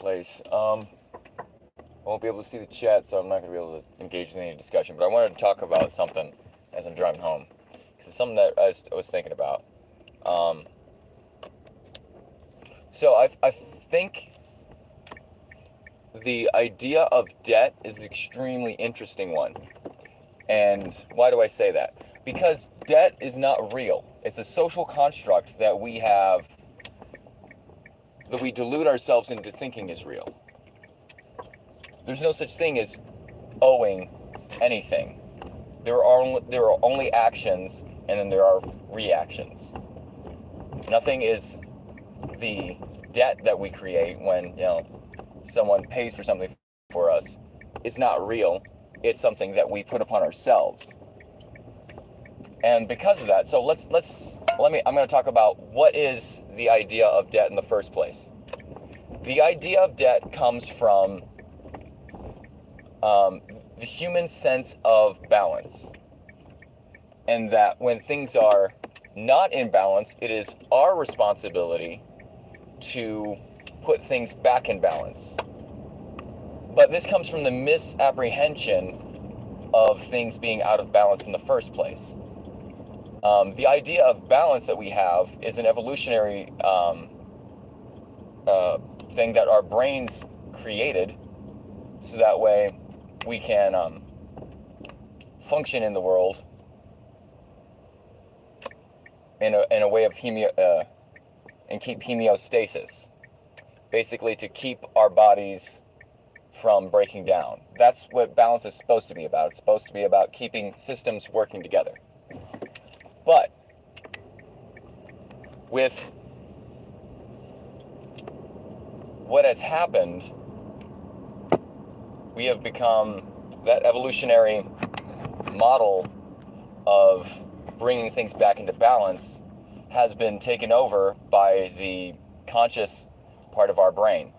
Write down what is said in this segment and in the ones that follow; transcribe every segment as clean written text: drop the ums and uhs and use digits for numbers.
place. I won't be able to see the chat, so I'm not going to be able to engage in any discussion. But I wanted to talk about something as I'm driving home. It's something that I was thinking about. So I think the idea of debt is an extremely interesting one. And why do I say that? Because debt is not real. It's a social construct that we have, that we delude ourselves into thinking is real. There's no such thing as owing anything. There are only actions, and then there are reactions. Nothing is the debt that we create when, someone pays for something for us. It's not real. It's something that we put upon ourselves. And because of that, so I'm going to talk about what is the idea of debt in the first place. The idea of debt comes from the human sense of balance. And that when things are not in balance, it is our responsibility to put things back in balance. But this comes from the misapprehension of things being out of balance in the first place. The idea of balance that we have is an evolutionary thing that our brains created, so that way we can function in the world in a way of and keep homeostasis, basically to keep our bodies from breaking down. That's what balance is supposed to be about. It's supposed to be about keeping systems working together. But with what has happened, we have become that evolutionary model of bringing things back into balance has been taken over by the conscious part of our brain.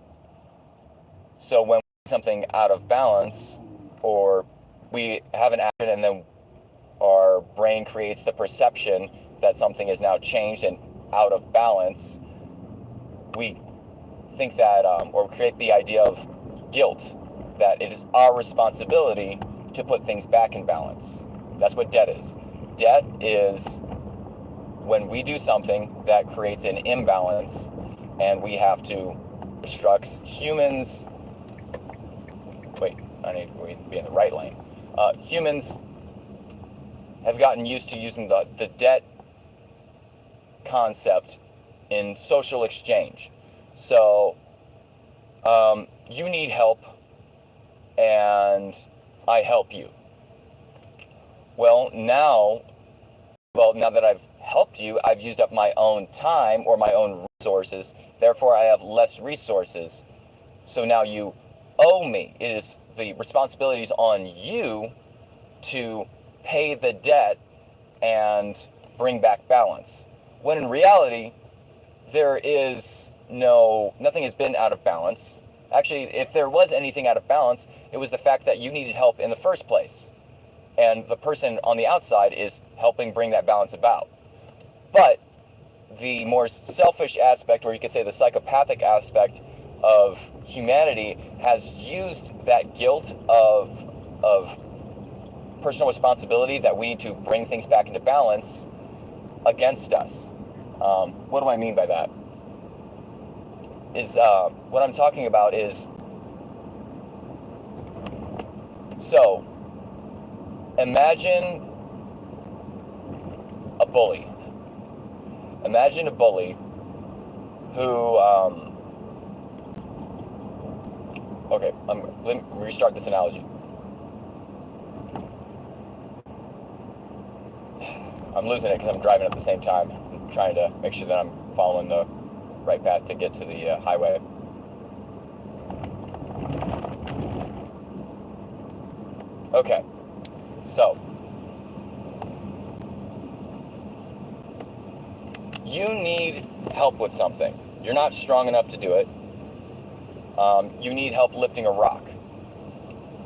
So when something out of balance, or we have an action and then our brain creates the perception that something is now changed and out of balance, we think that, or create the idea of guilt, that it is our responsibility to put things back in balance. That's what debt is. Debt is when we do something that creates an imbalance, and we have to instruct humans. Wait, I need to be in the right lane. Humans have gotten used to using the debt concept in social exchange. So, you need help, and I help you. Now that I've helped you, I've used up my own time or my own resources. Therefore, I have less resources. So now you owe me. It is the responsibilities on you to pay the debt and bring back balance. When in reality, nothing has been out of balance. Actually, if there was anything out of balance, it was the fact that you needed help in the first place. And the person on the outside is helping bring that balance about. But the more selfish aspect, or you could say the psychopathic aspect of humanity, has used that guilt of personal responsibility that we need to bring things back into balance against us. What do I mean by that? What I'm talking about is, so imagine a bully. Imagine a bully who, okay, let me restart this analogy. I'm losing it because I'm driving at the same time. I'm trying to make sure that I'm following the right path to get to the highway. Okay, so you need help with something. You're not strong enough to do it. You need help lifting a rock,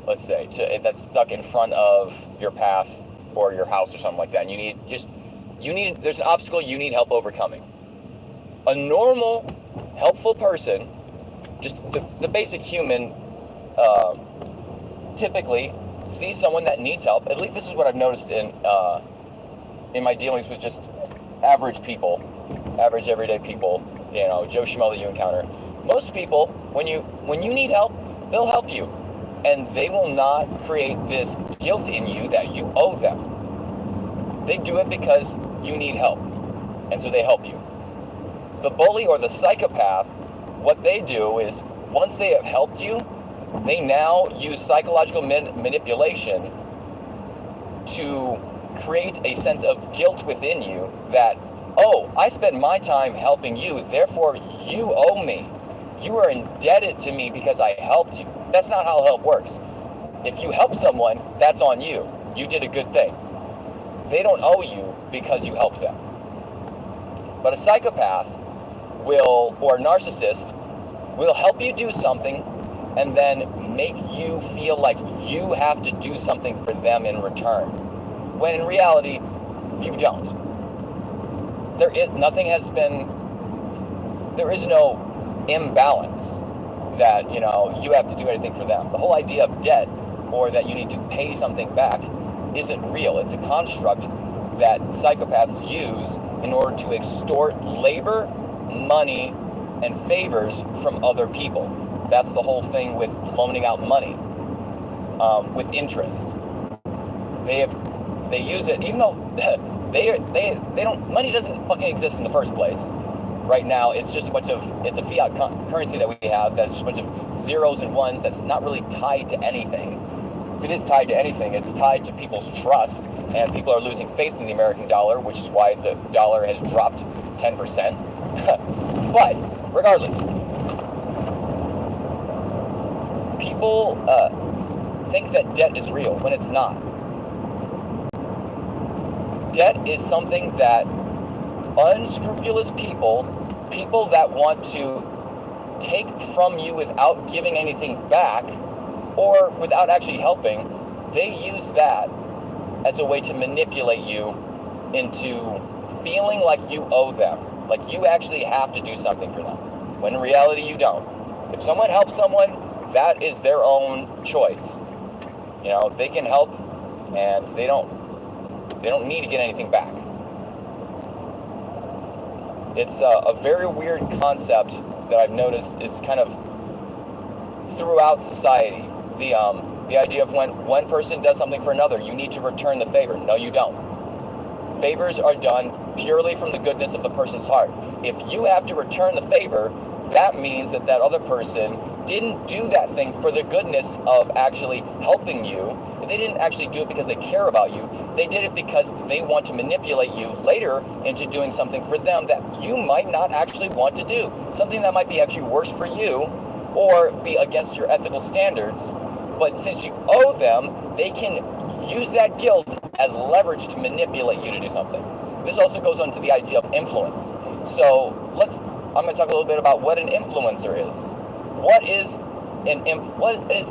let's say, that's stuck in front of your path or your house or something like that. And there's an obstacle you need help overcoming. A normal, helpful person just the basic human typically sees someone that needs help. At least this is what I've noticed in my dealings with just average people, average everyday people, you know, Joe Schmo that you encounter. Most people, when you need help, they'll help you, and they will not create this guilt in you that you owe them. They do it because you need help, and so they help you. The bully or the psychopath, what they do is, once they have helped you, they now use psychological manipulation to create a sense of guilt within you that, oh, I spent my time helping you, therefore you owe me. You are indebted to me because I helped you. That's not how help works. If you help someone, that's on you. You did a good thing. They don't owe you because you helped them. But a psychopath will, or a narcissist, will help you do something and then make you feel like you have to do something for them in return, when in reality, you don't. There is no imbalance that, you know, you have to do anything for them. The whole idea of debt, or that you need to pay something back, isn't real. It's a construct that psychopaths use in order to extort labor, money, and favors from other people. That's the whole thing with loaning out money with interest. They use it, even though they don't. Money doesn't fucking exist in the first place. Right now, it's just a bunch of, it's a fiat currency that we have that's just a bunch of zeros and ones that's not really tied to anything. If it is tied to anything, it's tied to people's trust, and people are losing faith in the American dollar, which is why the dollar has dropped 10%. But regardless, people think that debt is real when it's not. Debt is something that unscrupulous people that want to take from you without giving anything back, or without actually helping, they use that as a way to manipulate you into feeling like you owe them, like you actually have to do something for them, when in reality you don't. If someone helps someone, that is their own choice. You know, they can help, and they don't need to get anything back. It's a very weird concept that I've noticed is kind of throughout society. The idea of when one person does something for another, you need to return the favor. No, you don't. Favors are done purely from the goodness of the person's heart. If you have to return the favor, that means that other person didn't do that thing for the goodness of actually helping you. They didn't actually do it because they care about you. They did it because they want to manipulate you later into doing something for them that you might not actually want to do. Something that might be actually worse for you or be against your ethical standards. But since you owe them, they can use that guilt as leverage to manipulate you to do something. This also goes on to the idea of influence. So I'm going to talk a little bit about what an influencer is. What is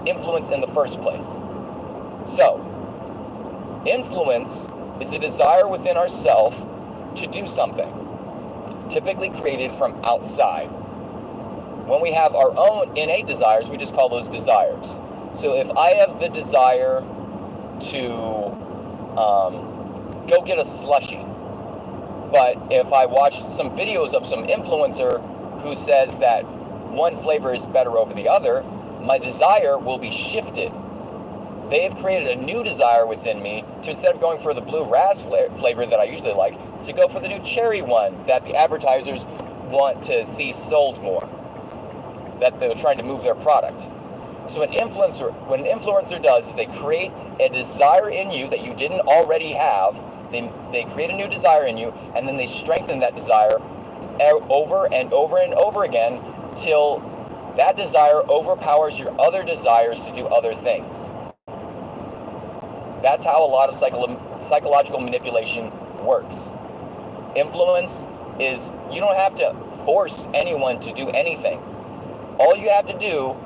influence in the first place? So, influence is a desire within ourselves to do something, typically created from outside. When we have our own innate desires, we just call those desires. So if I have the desire to go get a slushie, but if I watch some videos of some influencer who says that one flavor is better over the other, my desire will be shifted. They have created a new desire within me to, instead of going for the blue raz flavor that I usually like, to go for the new cherry one that the advertisers want to see sold more, that they're trying to move their product. So what an influencer does is they create a desire in you that you didn't already have. They create a new desire in you, and then they strengthen that desire over and over and over again till that desire overpowers your other desires to do other things. That's how a lot of psychological manipulation works. Influence is, you don't have to force anyone to do anything. All you have to do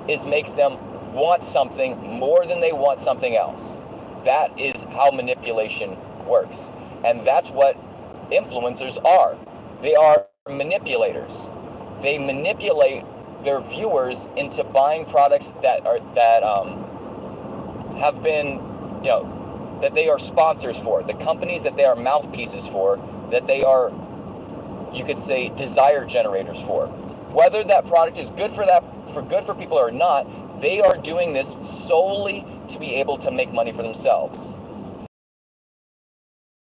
is make them want something more than they want something else. That is how manipulation works. And that's what influencers are. They are manipulators. They manipulate their viewers into buying products that have been, that they are sponsors for, the companies that they are mouthpieces for, that they are, you could say, desire generators for. Whether that product is good for people or not, they are doing this solely to be able to make money for themselves.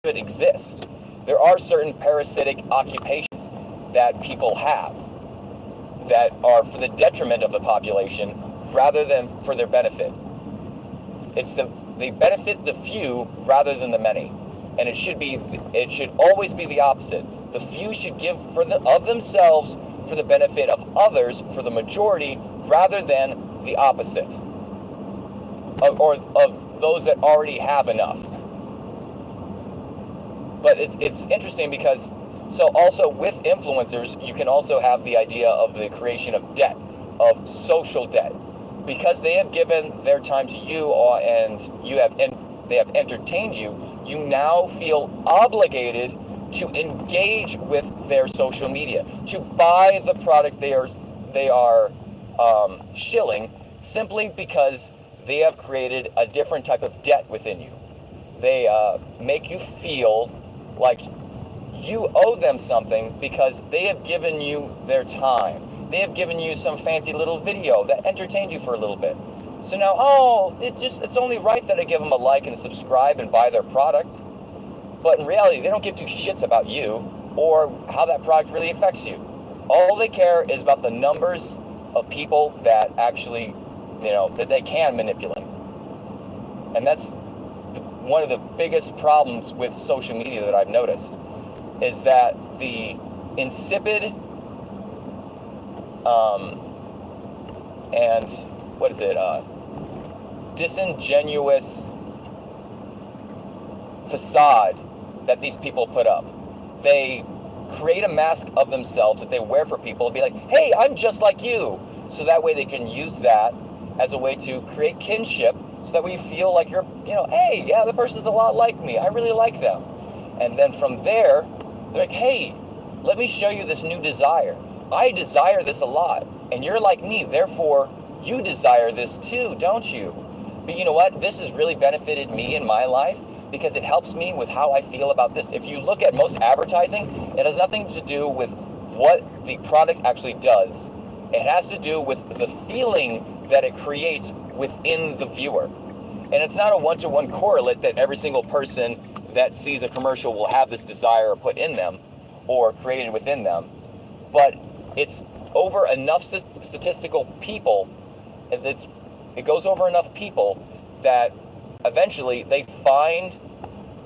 It exists. There are certain parasitic occupations that people have that are for the detriment of the population rather than for their benefit. They benefit the few rather than the many, and it should always be the opposite. The few should give of themselves for the benefit of others, for the majority, rather than the opposite, of those that already have enough. But it's interesting because, so also with influencers, you can also have the idea of the creation of debt, of social debt, because they have given their time to you, and they have entertained you. You now feel obligated to engage with their social media, to buy the product they are shilling, simply because they have created a different type of debt within you. They make you feel like you owe them something because they have given you their time. They have given you some fancy little video that entertained you for a little bit. So now, it's only right that I give them a like and subscribe and buy their product. But in reality, they don't give two shits about you or how that product really affects you. All they care is about the numbers of people that actually, that they can manipulate. And that's one of the biggest problems with social media that I've noticed, is that the insipid and disingenuous facade that these people put up. They create a mask of themselves that they wear for people and be like, hey, I'm just like you. So that way they can use that as a way to create kinship, so that way you feel like you're, hey, yeah, the person's a lot like me. I really like them. And then from there, they're like, hey, let me show you this new desire. I desire this a lot, and you're like me, therefore you desire this too, don't you? But you know what? This has really benefited me in my life because it helps me with how I feel about this. If you look at most advertising, it has nothing to do with what the product actually does. It has to do with the feeling that it creates within the viewer. And it's not a one-to-one correlate that every single person that sees a commercial will have this desire put in them or created within them. But it's over enough statistical people, it goes over enough people that eventually they find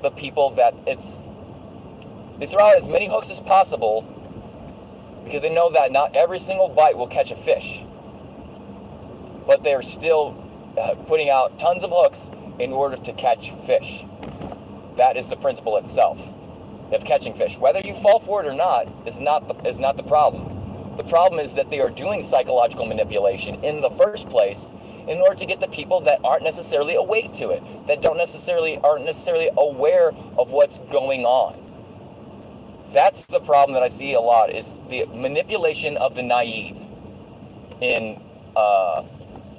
the people that they throw out as many hooks as possible, because they know that not every single bite will catch a fish. But they're still putting out tons of hooks in order to catch fish. That is the principle itself of catching fish. Whether you fall for it or not is not the problem. The problem is that they are doing psychological manipulation in the first place in order to get the people that aren't necessarily awake to it, that aren't necessarily aware of what's going on. That's the problem that I see a lot, is the manipulation of the naive in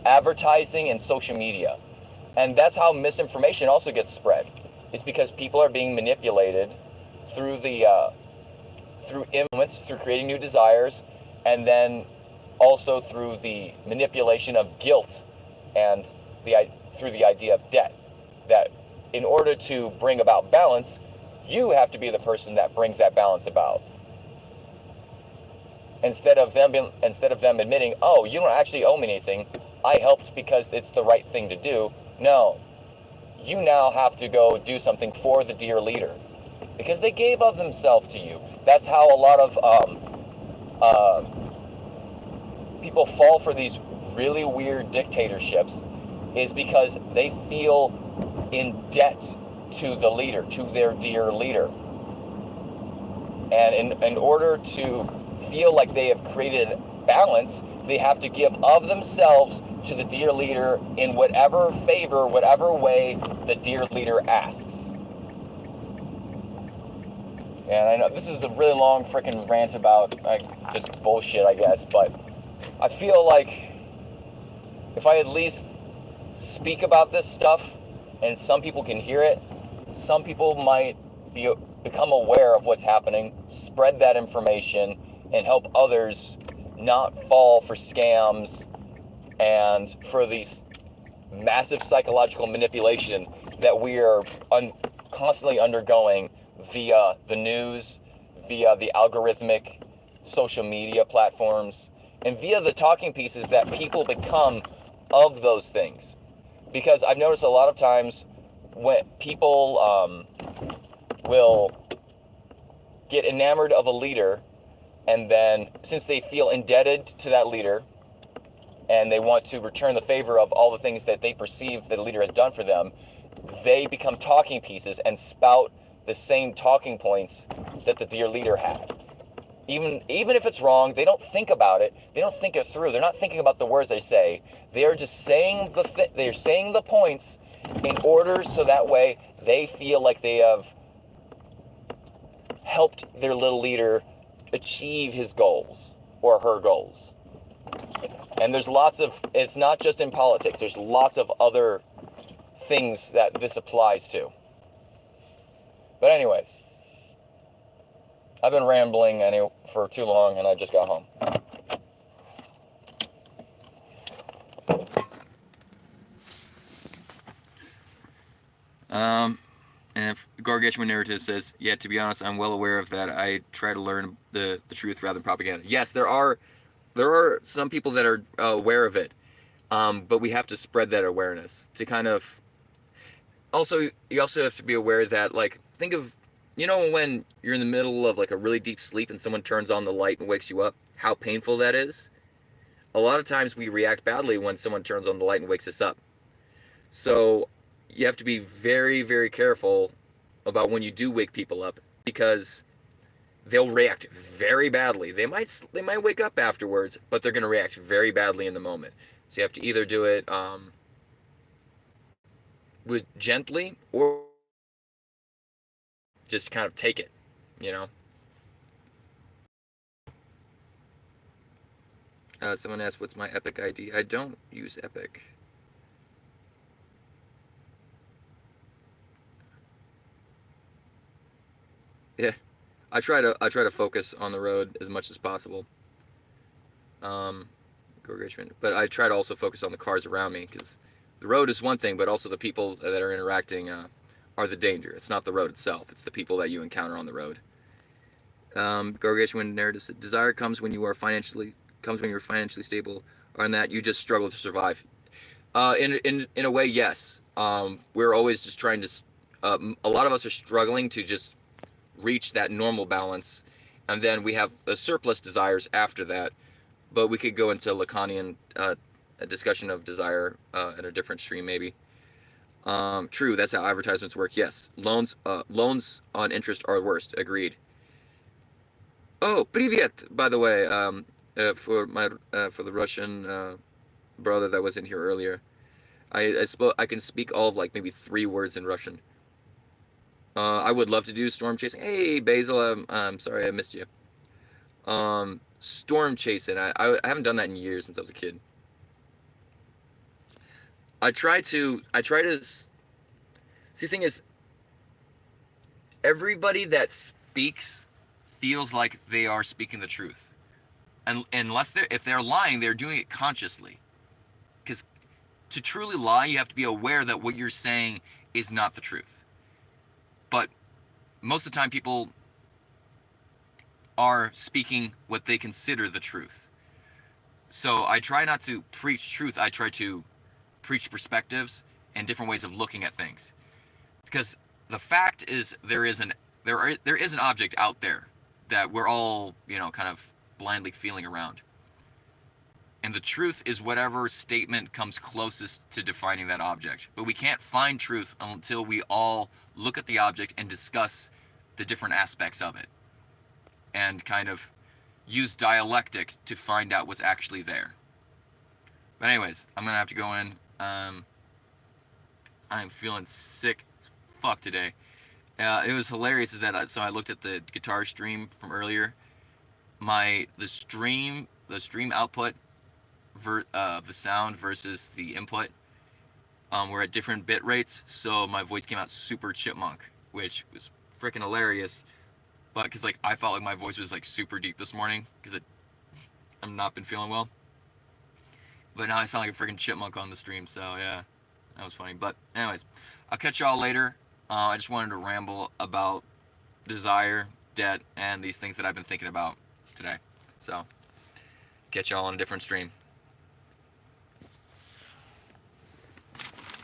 advertising and social media. And that's how misinformation also gets spread. It's because people are being manipulated through through influence, through creating new desires, and then also through the manipulation of guilt and through the idea of debt. That in order to bring about balance, you have to be the person that brings that balance about. Instead of them admitting, oh, you don't actually owe me anything, I helped because it's the right thing to do. No, you now have to go do something for the dear leader, because they gave of themselves to you. That's how a lot of people fall for these really weird dictatorships, is because they feel in debt to the leader, to their dear leader. And in order to feel like they have created balance, they have to give of themselves to the dear leader in whatever favor, whatever way the dear leader asks. And I know this is a really long freaking rant about just bullshit, I guess, but I feel like if I at least speak about this stuff and some people can hear it, some people might become aware of what's happening, spread that information, and help others not fall for scams and for these massive psychological manipulation that we are constantly undergoing via the news, via the algorithmic social media platforms, and via the talking pieces that people become of those things. Because I've noticed a lot of times when people will get enamored of a leader, and then since they feel indebted to that leader and they want to return the favor of all the things that they perceive that the leader has done for them, they become talking pieces and spout the same talking points that the dear leader had. Even if it's wrong, they don't think about it. They don't think it through. They're not thinking about the words they say. They are just saying they're saying the points in order so that way they feel like they have helped their little leader achieve his goals or her goals. And there's lots of, it's not just in politics, there's lots of other things that this applies to. But anyways, I've been rambling for too long and I just got home. And Gargeshman Narrative says, yeah, to be honest, I'm well aware of that. I try to learn the truth rather than propaganda. Yes, there are some people that are aware of it, but we have to spread that awareness to kind of. Also, you also have to be aware that, like, think of, when you're in the middle of like a really deep sleep and someone turns on the light and wakes you up, how painful that is. A lot of times we react badly when someone turns on the light and wakes us up. So you have to be very, very careful about when you do wake people up, because they'll react very badly. They might wake up afterwards, but they're going to react very badly in the moment. So you have to either do it with gently or just kind of take it, Someone asked, what's my Epic ID? I don't use Epic. Yeah, I try to focus on the road as much as possible. Go Richmond, but I try to also focus on the cars around me, because the road is one thing, but also the people that are interacting are the danger. It's not the road itself; it's the people that you encounter on the road. Gargation narrative: desire comes when you're financially stable, or in that you just struggle to survive. In a way, yes. We're always just trying to. A lot of us are struggling to just reach that normal balance, and then we have the surplus desires after that. But we could go into Lacanian a discussion of desire in a different stream, maybe. True, that's how advertisements work. Yes, loans on interest are worst. Agreed. Oh, привет, by the way, for the Russian brother that was in here earlier. I can speak all of like maybe 3 words in Russian. I would love to do storm chasing. Hey, Basil, I'm sorry I missed you. Storm chasing. I haven't done that in years, since I was a kid. I try to. See, the thing is, everybody that speaks feels like they are speaking the truth, and if they're lying, they're doing it consciously. Because to truly lie, you have to be aware that what you're saying is not the truth. But most of the time, people are speaking what they consider the truth. So I try not to preach truth. I try to preach perspectives and different ways of looking at things. Because the fact is, there is an object out there that we're all, kind of blindly feeling around. And the truth is whatever statement comes closest to defining that object. But we can't find truth until we all look at the object and discuss the different aspects of it, and kind of use dialectic to find out what's actually there. But anyways, I'm going to have to go in. I'm feeling sick as fuck today. It was hilarious is that I looked at the guitar stream from earlier. The stream output the sound versus the input were at different bit rates, so my voice came out super chipmunk, which was freaking hilarious. But because like I felt like my voice was like super deep this morning because I've not been feeling well. But now I sound like a freaking chipmunk on the stream, so yeah, that was funny. But anyways, I'll catch y'all later. I just wanted to ramble about desire, debt, and these things that I've been thinking about today. So catch y'all on a different stream.